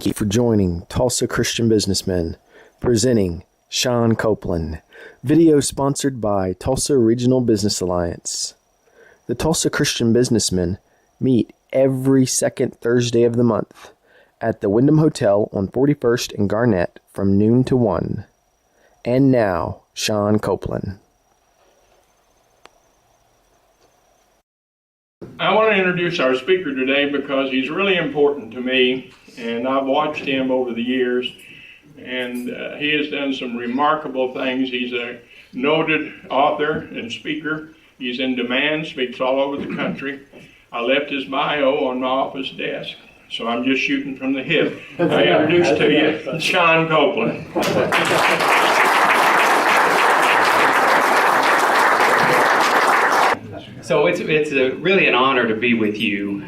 Thank you for joining Tulsa Christian Businessmen, presenting Sean Kouplen. Video sponsored by Tulsa Regional Business Alliance. The Tulsa Christian Businessmen meet every second Thursday of the month at the Wyndham Hotel on 41st and Garnett from noon to 1. And now, Sean Kouplen. I want to introduce our speaker today because he's really important to me, and I've watched him over the years, and he has done some remarkable things. He's a noted author and speaker. He's in demand, speaks all over the country. I left his bio on my office desk, so I'm just shooting from the hip. I introduce to you Sean Kouplen. So it's really an honor to be with you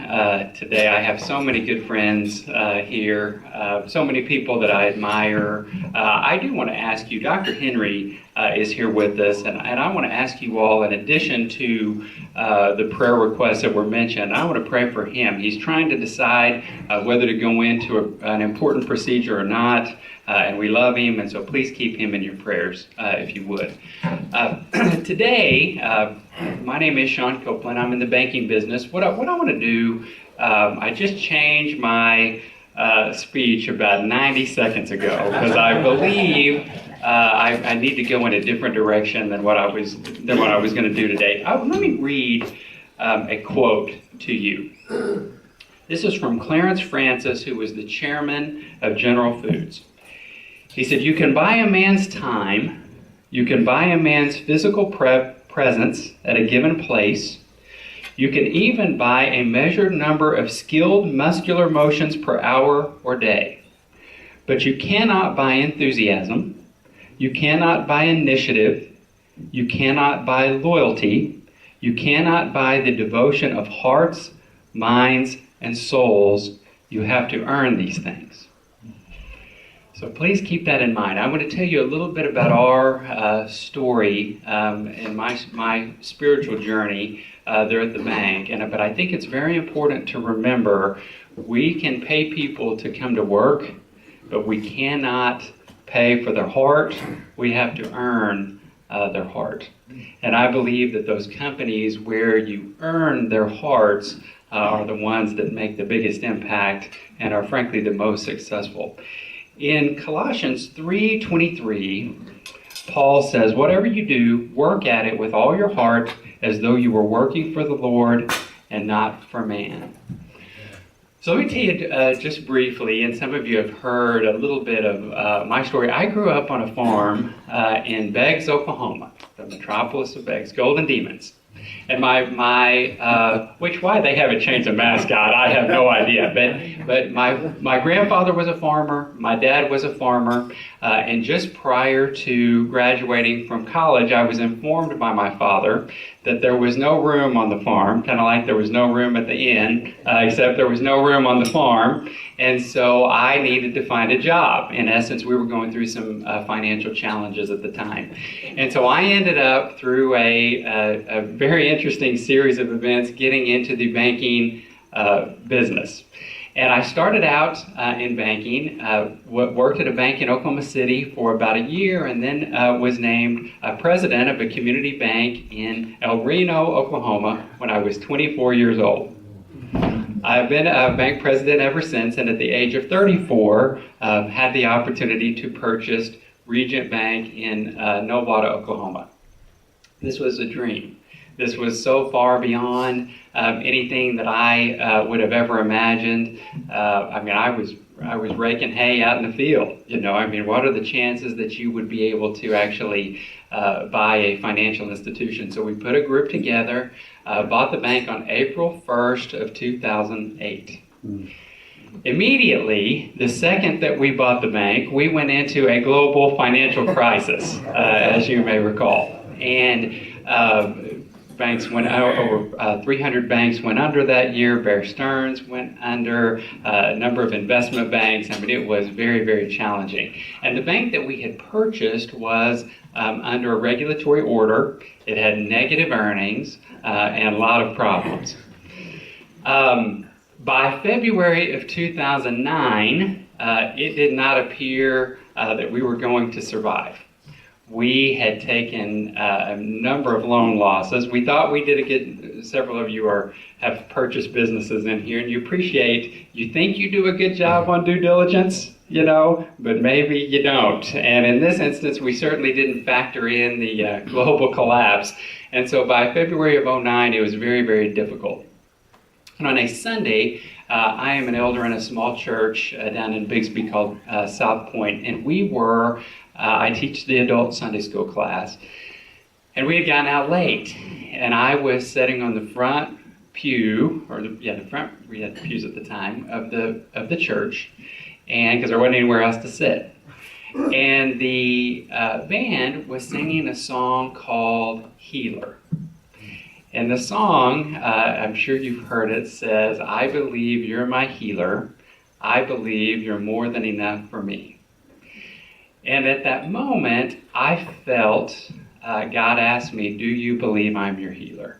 today. I have so many good friends here, so many people that I admire. I do want to ask you, Dr. Henry is here with us, and I want to ask you all, in addition to the prayer requests that were mentioned, I want to pray for him. He's trying to decide whether to go into an important procedure or not, and we love him, and so please keep him in your prayers, if you would. Today, my name is Sean Kouplen. I'm in the banking business. What I want to do, I just changed my speech about 90 seconds ago because I believe I need to go in a different direction than what I was going to do today. Let me read a quote to you. This is from Clarence Francis, who was the chairman of General Foods. He said, "You can buy a man's time, you can buy a man's physical presence at a given place, you can even buy a measured number of skilled muscular motions per hour or day. But you cannot buy enthusiasm, you cannot buy initiative, you cannot buy loyalty, you cannot buy the devotion of hearts, minds, and souls. You have to earn these things." So please keep that in mind. I want to tell you a little bit about our story and my spiritual journey there at the bank. But I think it's very important to remember we can pay people to come to work, but we cannot pay for their heart. We have to earn their heart. And I believe that those companies where you earn their hearts are the ones that make the biggest impact and are frankly the most successful. In Colossians 3:23, Paul says, "Whatever you do, work at it with all your heart as though you were working for the Lord and not for man." So let me tell you just briefly, and some of you have heard a little bit of my story. I grew up on a farm in Beggs, Oklahoma, the metropolis of Beggs, Golden Demons. And why they haven't changed the mascot, I have no idea. But my grandfather was a farmer, my dad was a farmer, and just prior to graduating from college, I was informed by my father that there was no room on the farm, kind of like there was no room at the inn, except there was no room on the farm, and so I needed to find a job. In essence, we were going through some financial challenges at the time. And so I ended up, through a very interesting series of events, getting into the banking business. And I started out in banking, worked at a bank in Oklahoma City for about a year, and then was named president of a community bank in El Reno, Oklahoma, when I was 24 years old. I've been a bank president ever since, and at the age of 34, had the opportunity to purchase Regent Bank in Novata, Oklahoma. This was a dream. This was so far beyond anything that I would have ever imagined. I was raking hay out in the field. What are the chances that you would be able to actually buy a financial institution? So we put a group together, bought the bank on April 1st of 2008. Immediately, the second that we bought the bank, we went into a global financial crisis, as you may recall. And banks went over 300 banks went under that year. Bear Stearns went under, a number of investment banks. It was very, very challenging. And the bank that we had purchased was under a regulatory order. It had negative earnings and a lot of problems. By February of 2009, it did not appear that we were going to survive. We had taken a number of loan losses. We thought we did a good, several of you have purchased businesses in here, and you think you do a good job on due diligence, but maybe you don't. And in this instance, we certainly didn't factor in the global collapse. And so by February of '09, it was very, very difficult. And on a Sunday, I am an elder in a small church down in Bixby called South Point, and I teach the adult Sunday school class, and we had gotten out late, and I was sitting on the front pew, we had pews at the time, of the church, and because there wasn't anywhere else to sit. And the band was singing a song called Healer. And the song, I'm sure you've heard it, says, "I believe you're my healer. I believe you're more than enough for me." And at that moment, I felt God asked me, "Do you believe I'm your healer?"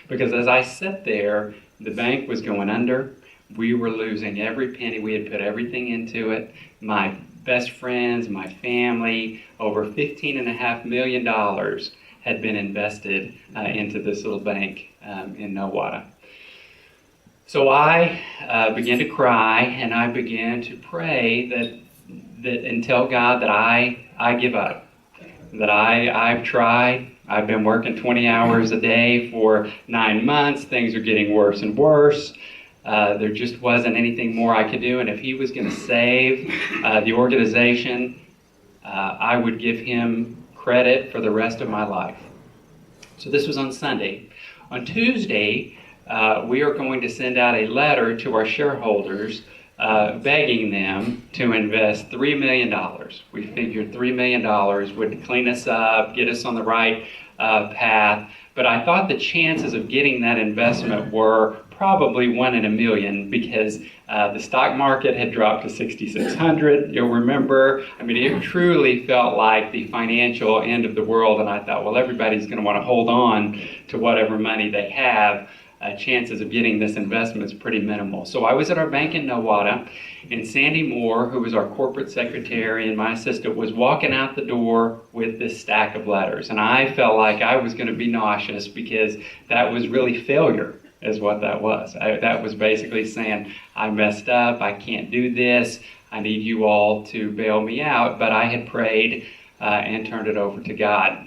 Because as I sat there, the bank was going under. We were losing every penny. We had put everything into it. My best friends, my family, over $15.5 million had been invested into this little bank in Nowata. So I began to cry, and I began to pray that and tell God that I give up, that I've tried. I've been working 20 hours a day for 9 months. Things are getting worse and worse. There just wasn't anything more I could do, and if he was going to save the organization, I would give him credit for the rest of my life. So this was on Sunday. On Tuesday, we are going to send out a letter to our shareholders begging them to invest $3 million. We figured $3 million would clean us up, get us on the right path. But I thought the chances of getting that investment were probably 1 in a million, because the stock market had dropped to 6,600. You'll remember, it truly felt like the financial end of the world. And I thought, well, everybody's going to want to hold on to whatever money they have. Chances of getting this investment is pretty minimal. So I was at our bank in Nowata, and Sandy Moore, who was our corporate secretary and my assistant, was walking out the door with this stack of letters. And I felt like I was going to be nauseous, because that was really failure, is what that was. That was basically saying, I messed up, I can't do this, I need you all to bail me out. But I had prayed and turned it over to God.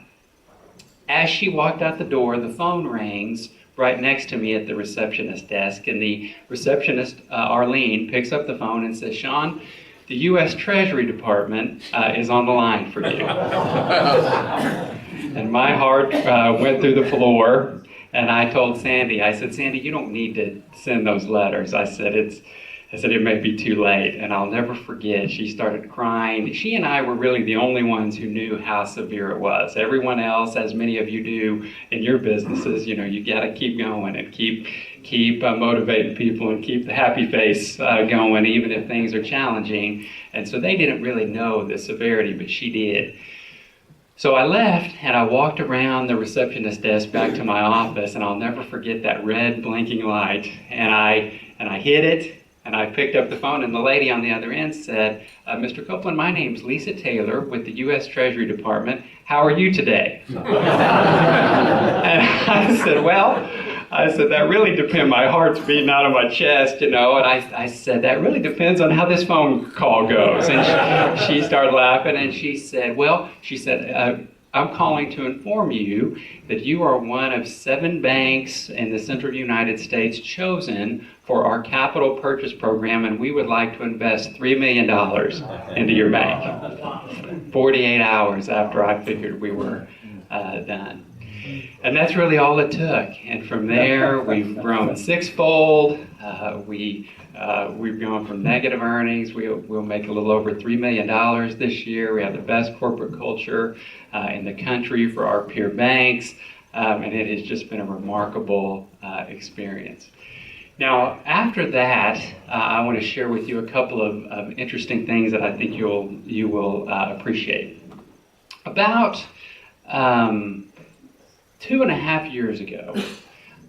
As she walked out the door, the phone rings right next to me at the receptionist desk, and the receptionist, Arlene, picks up the phone and says, "Sean, the U.S. Treasury Department is on the line for you." And my heart went through the floor, and I told Sandy, I said, "Sandy, you don't need to send those letters." I said, it may be too late. And I'll never forget, she started crying. She and I were really the only ones who knew how severe it was. Everyone else, as many of you do in your businesses, you got to keep going and keep motivating people and keep the happy face going, even if things are challenging. And so they didn't really know the severity, but she did. So I left, and I walked around the receptionist desk back to my office, and I'll never forget that red blinking light. And I hit it. And I picked up the phone, and the lady on the other end said, "Mr. Kouplen, my name's Lisa Taylor with the U.S. Treasury Department. How are you today?" And I said, that really depends. My heart's beating out of my chest, And I said, that really depends on how this phone call goes. And she started laughing, and she said, I'm calling to inform you that you are one of 7 banks in the central United States chosen for our capital purchase program, and we would like to invest $3 million into your bank. 48 hours after I figured we were done. And that's really all it took. And from there, we've grown sixfold. We've gone from negative earnings. We'll make a little over $3 million this year. We have the best corporate culture in the country for our peer banks. And it has just been a remarkable experience. Now, after that, I want to share with you a couple of interesting things that I think you will appreciate. About 2.5 years ago,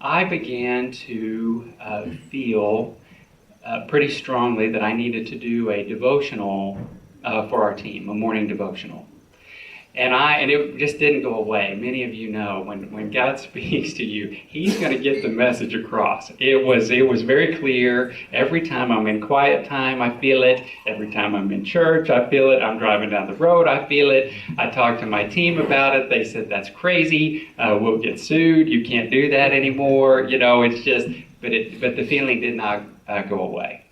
I began to feel pretty strongly that I needed to do a devotional for our team, a morning devotional. And it just didn't go away. Many of you know when God speaks to you, He's going to get the message across. It was very clear. Every time I'm in quiet time, I feel it. Every time I'm in church, I feel it. I'm driving down the road, I feel it. I talked to my team about it. They said, that's crazy. We'll get sued. You can't do that anymore. It's just, but the feeling did not go away.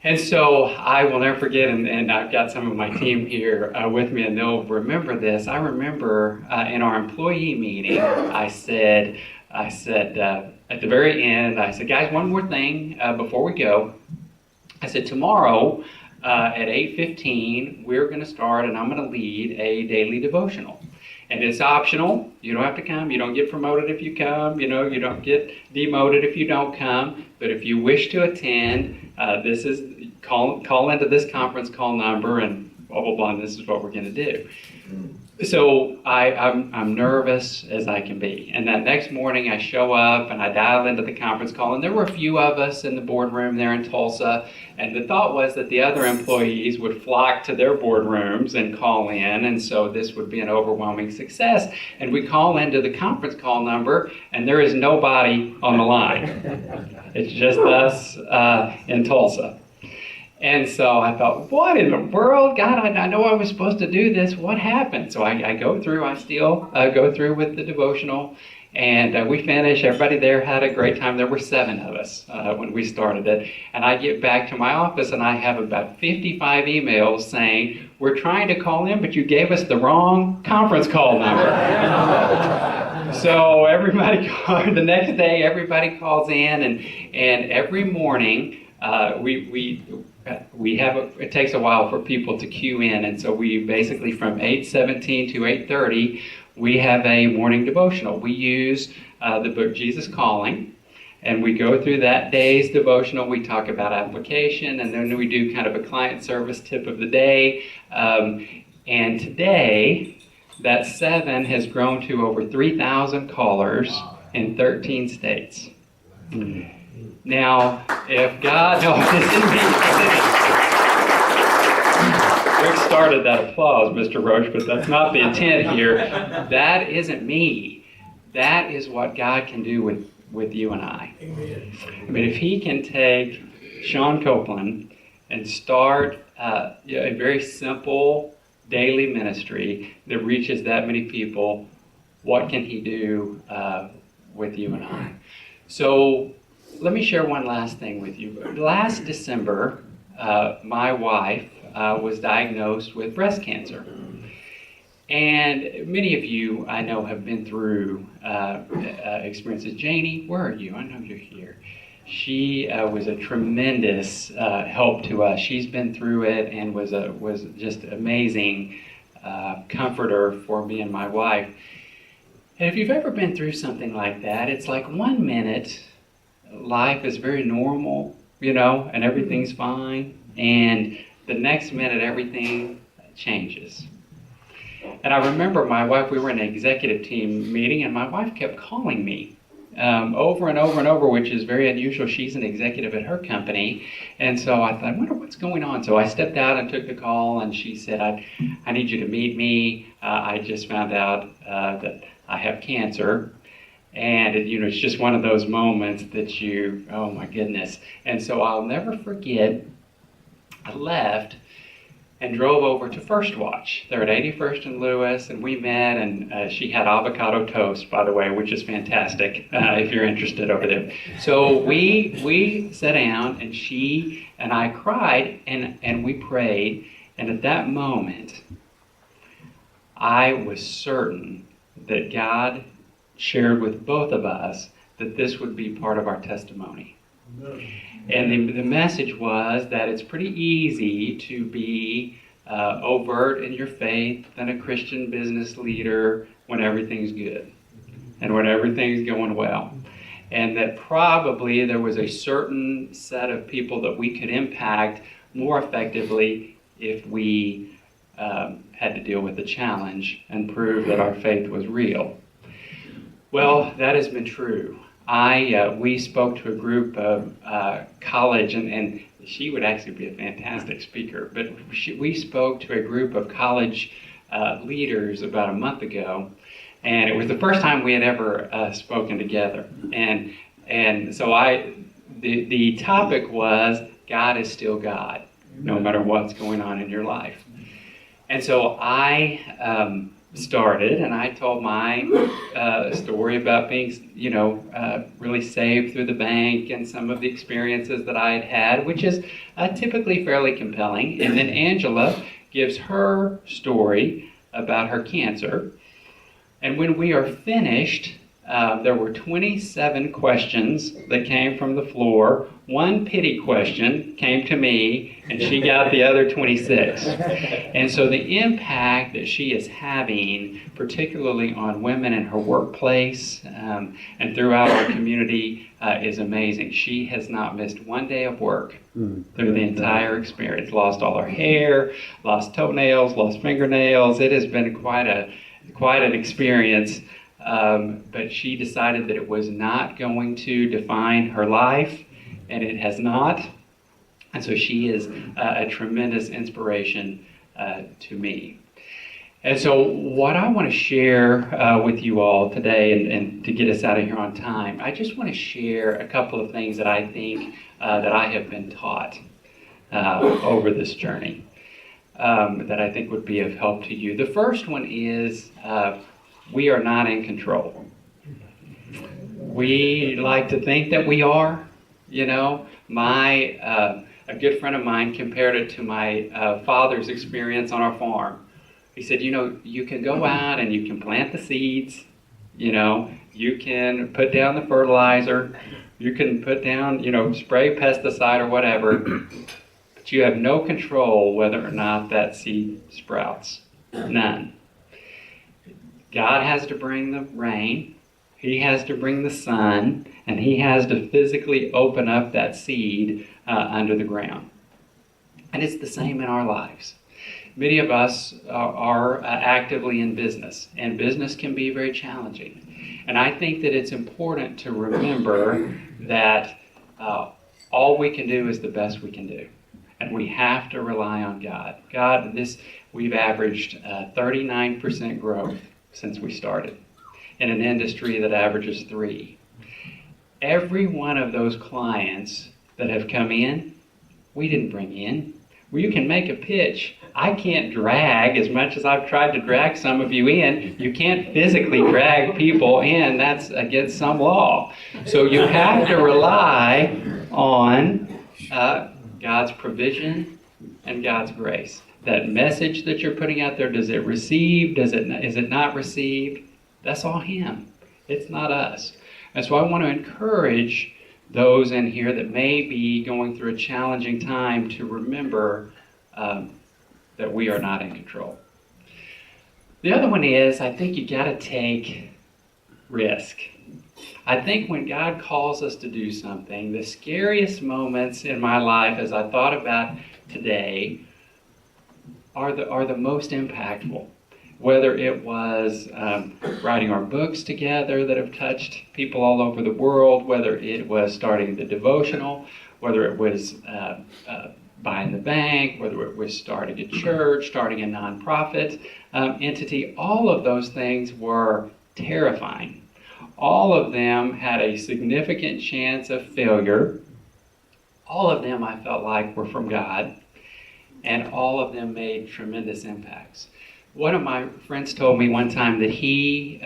And so I will never forget, and I've got some of my team here with me, and they'll remember this. I remember in our employee meeting, I said at the very end, I said, guys, one more thing before we go. I said, tomorrow at 8:15, we're going to start, and I'm going to lead a daily devotional. And it's optional. You don't have to come. You don't get promoted if you come. You don't get demoted if you don't come. But if you wish to attend, this is call into this conference call number and blah, blah, blah, and this is what we're going to do. So I'm nervous as I can be. And that next morning I show up and I dial into the conference call, and there were a few of us in the boardroom there in Tulsa, and the thought was that the other employees would flock to their boardrooms and call in, and so this would be an overwhelming success. And we call into the conference call number, and there is nobody on the line. It's just us in Tulsa. And so I thought, what in the world? God, I know I was supposed to do this. What happened? So I still go through with the devotional, and we finish. Everybody there had a great time. There were 7 of us when we started it. And I get back to my office, and I have about 55 emails saying, we're trying to call in, but you gave us the wrong conference call number. So everybody, the next day, everybody calls in, and every morning, it takes a while for people to queue in, and so we basically from 8:17 to 8:30 we have a morning devotional. We use the book Jesus Calling, and we go through that day's devotional. We talk about application, and then we do kind of a client service tip of the day. And today, that 7 has grown to over 3,000 callers in 13 states. Now, if God, no, this isn't me. Rick started that applause, Mr. Roche, but that's not the intent here. That isn't me. That is what God can do with you and I. I mean, if He can take Sean Kouplen and start a very simple daily ministry that reaches that many people, what can He do with you and I? So, let me share one last thing with you. Last December, my wife was diagnosed with breast cancer. And many of you, I know, have been through experiences. Janie, where are you? I know you're here. She was a tremendous help to us. She's been through it and was just amazing comforter for me and my wife. And if you've ever been through something like that, it's like 1 minute life is very normal, and everything's fine. And the next minute, everything changes. And I remember my wife, we were in an executive team meeting, and my wife kept calling me over and over and over, which is very unusual. She's an executive at her company. And so I thought, I wonder what's going on. So I stepped out and took the call, and she said, I need you to meet me. I just found out that I have cancer. And it's just one of those moments that oh my goodness. And so I'll never forget, I left and drove over to First Watch. They're at 81st and Lewis, and we met, and she had avocado toast, by the way, which is fantastic if you're interested over there. So we sat down, and she and I cried, and we prayed, and at that moment, I was certain that God shared with both of us that this would be part of our testimony. And the message was that it's pretty easy to be overt in your faith and a Christian business leader when everything's good and when everything's going well. And that probably there was a certain set of people that we could impact more effectively if we had to deal with the challenge and prove that our faith was real. Well, that has been true we spoke to a group of college, and she would actually be a fantastic speaker, but we spoke to a group of college leaders about a month ago, and it was the first time we had ever spoken together. And so the topic was, God is still God, no matter what's going on in your life. And so I started, and I told my story about being, really saved through the bank and some of the experiences that I had had, which is typically fairly compelling. And then Angela gives her story about her cancer. And when we are finished, there were 27 questions that came from the floor. One pity question came to me, and she got the other 26. And so the impact that she is having, particularly on women in her workplace and throughout our community, is amazing. She has not missed one day of work through the entire experience. Lost all her hair, lost toenails, lost fingernails. It has been quite an experience. But she decided that it was not going to define her life, and it has not. And so she is a tremendous inspiration to me. And so what I want to share with you all today, and to get us out of here on time, I just want to share a couple of things that I think that I have been taught over this journey that I think would be of help to you. The first one is we are not in control. We like to think that we are. A good friend of mine compared it to my father's experience on our farm. He said, you can go out and you can plant the seeds, you can put down the fertilizer, you can put down, spray pesticide or whatever, but you have no control whether or not that seed sprouts. None. God has to bring the rain, He has to bring the sun, and He has to physically open up that seed under the ground. And it's the same in our lives. Many of us are actively in business, and business can be very challenging. And I think that it's important to remember that all we can do is the best we can do. And we have to rely on God. We've averaged 39% growth since we started in an industry that averages 3%. Every one of those clients that have come in, we didn't bring in. Well, you can make a pitch. I can't drag, as much as I've tried to drag some of you in, you can't physically drag people in. That's against some law. So you have to rely on God's provision and God's grace. That message that you're putting out there, does it receive? Is it not received? That's all Him. It's not us. And so I want to encourage those in here that may be going through a challenging time to remember that we are not in control. The other one is, I think you got to take risk. I think when God calls us to do something, the scariest moments in my life, as I thought about today, are the most impactful. Whether it was writing our books together that have touched people all over the world, whether it was starting the devotional, whether it was buying the bank, whether it was starting a church, starting a nonprofit entity, all of those things were terrifying. All of them had a significant chance of failure. All of them I felt like were from God, and all of them made tremendous impacts. One of my friends told me one time that he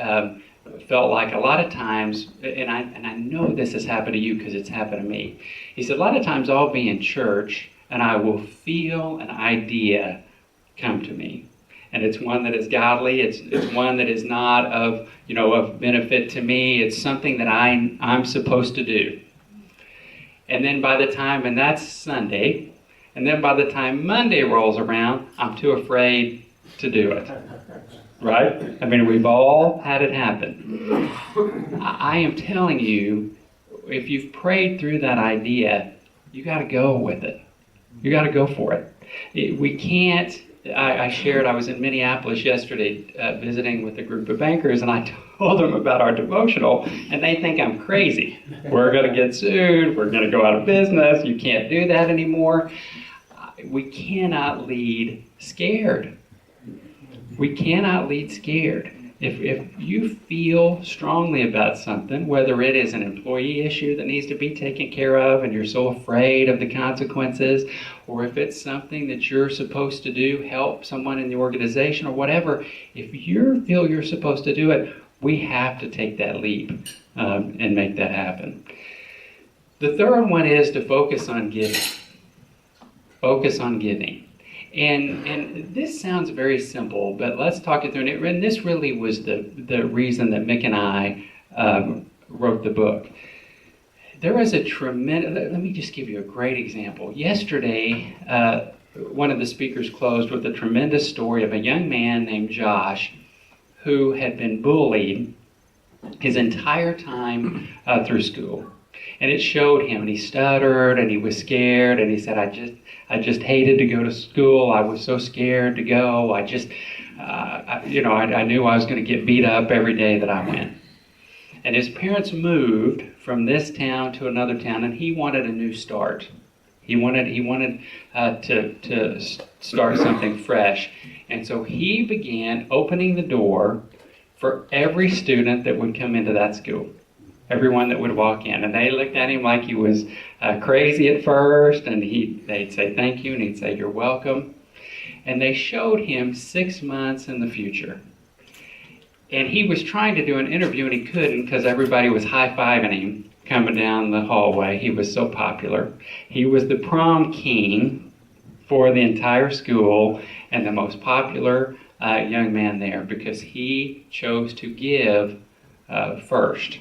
felt like a lot of times, and I know this has happened to you because it's happened to me. He said, a lot of times I'll be in church and I will feel an idea come to me. And it's one that is godly. It's one that is not of benefit to me. It's something that I'm supposed to do. And then by the time, and that's Sunday, and then by the time Monday rolls around, I'm too afraid to do it. Right? I mean, we've all had it happen. I am telling you, if you've prayed through that idea, you got to go with it. You got to go for it. We can't I shared I was in Minneapolis yesterday visiting with a group of bankers, and I told them about our devotional, and they think I'm crazy. We're going to get sued. We're going to go out of business. You can't do that anymore. We cannot lead scared. We cannot lead scared. If you feel strongly about something, whether it is an employee issue that needs to be taken care of and you're so afraid of the consequences, or if it's something that you're supposed to do, help someone in the organization or whatever, if you feel you're supposed to do it, we have to take that leap and make that happen. The third one is to focus on giving. Focus on giving. And this sounds very simple, but let's talk it through. And this really was the reason that Mick and I wrote the book. There was a tremendous, let me just give you a great example. Yesterday, one of the speakers closed with a tremendous story of a young man named Josh who had been bullied his entire time through school. And it showed him, and he stuttered, and he was scared, and he said, I just hated to go to school. I was so scared to go. I knew I was going to get beat up every day that I went. And his parents moved from this town to another town, and he wanted a new start. He wanted to start something fresh. And so he began opening the door for every student that would come into that school. Everyone that would walk in, and they looked at him like he was crazy at first, and they'd say thank you, and he'd say you're welcome. And they showed him 6 months in the future. And he was trying to do an interview, and he couldn't because everybody was high-fiving him coming down the hallway. He was so popular. He was the prom king for the entire school and the most popular young man there because he chose to give first.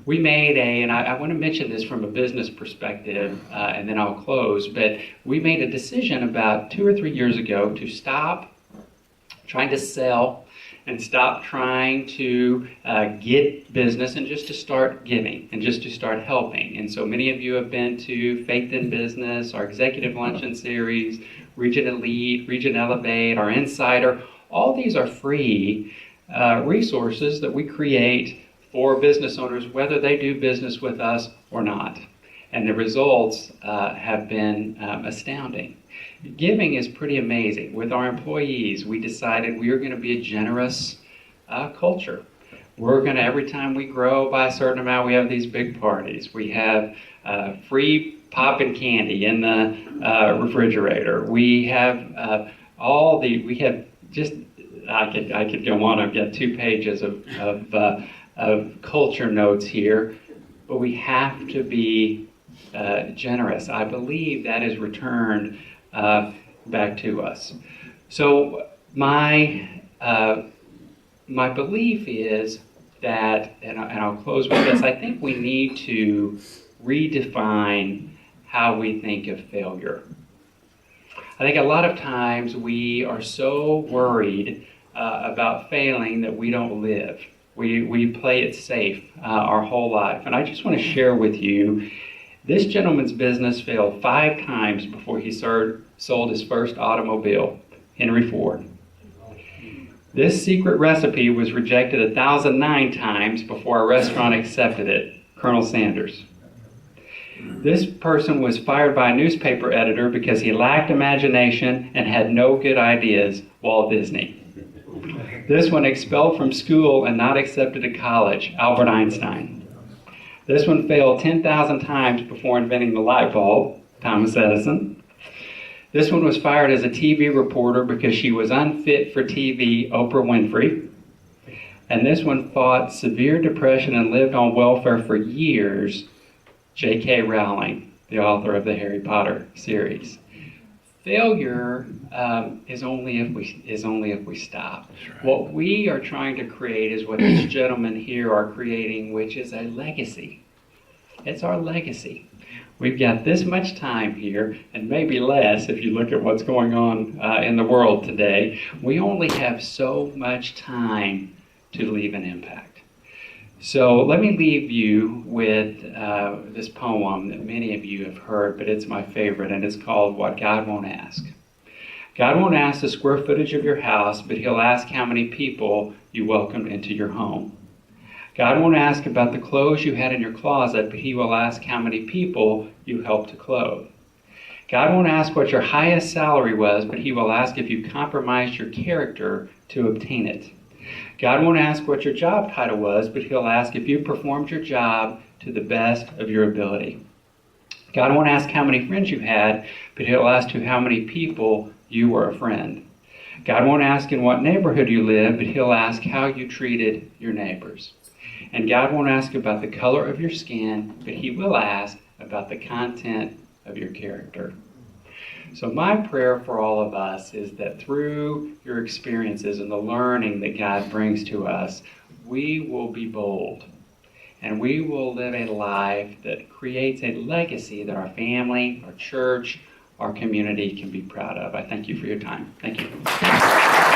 We made and I want to mention this from a business perspective, and then I'll close, but we made a decision about 2 or 3 years ago to stop trying to sell and stop trying to get business and just to start giving and just to start helping. And so many of you have been to Faith in Business, our Executive Luncheon Series, Region Elite, Region Elevate, our Insider. All these are free resources that we create for business owners, whether they do business with us or not. And the results have been astounding. Giving is pretty amazing. With our employees, we decided we are going to be a generous culture. We're going to, every time we grow by a certain amount, we have these big parties. We have free popping candy in the refrigerator. We have I could go on. I've got 2 pages of culture notes here, but we have to be generous. I believe that is returned back to us. So my belief is that, and I'll close with this, I think we need to redefine how we think of failure. I think a lot of times we are so worried about failing that we don't live. We play it safe our whole life. And I just want to share with you, this gentleman's business failed 5 times before he sold his first automobile, Henry Ford. This secret recipe was rejected 1,009 times before a restaurant accepted it, Colonel Sanders. This person was fired by a newspaper editor because he lacked imagination and had no good ideas, Walt Disney. This one expelled from school and not accepted to college, Albert Einstein. This one failed 10,000 times before inventing the light bulb, Thomas Edison. This one was fired as a TV reporter because she was unfit for TV, Oprah Winfrey. And this one fought severe depression and lived on welfare for years, J.K. Rowling, the author of the Harry Potter series. Failure is only if we stop. Right. What we are trying to create is what these gentlemen here are creating, which is a legacy. It's our legacy. We've got this much time here, and maybe less if you look at what's going on in the world today. We only have so much time to leave an impact. So let me leave you with this poem that many of you have heard, but it's my favorite, and it's called What God Won't Ask. God won't ask the square footage of your house, but he'll ask how many people you welcomed into your home. God won't ask about the clothes you had in your closet, but he will ask how many people you helped to clothe. God won't ask what your highest salary was, but he will ask if you compromised your character to obtain it. God won't ask what your job title was, but he'll ask if you performed your job to the best of your ability. God won't ask how many friends you had, but he'll ask to how many people you were a friend. God won't ask in what neighborhood you live, but he'll ask how you treated your neighbors. And God won't ask about the color of your skin, but he will ask about the content of your character. So my prayer for all of us is that through your experiences and the learning that God brings to us, we will be bold. And we will live a life that creates a legacy that our family, our church, our community can be proud of. I thank you for your time. Thank you.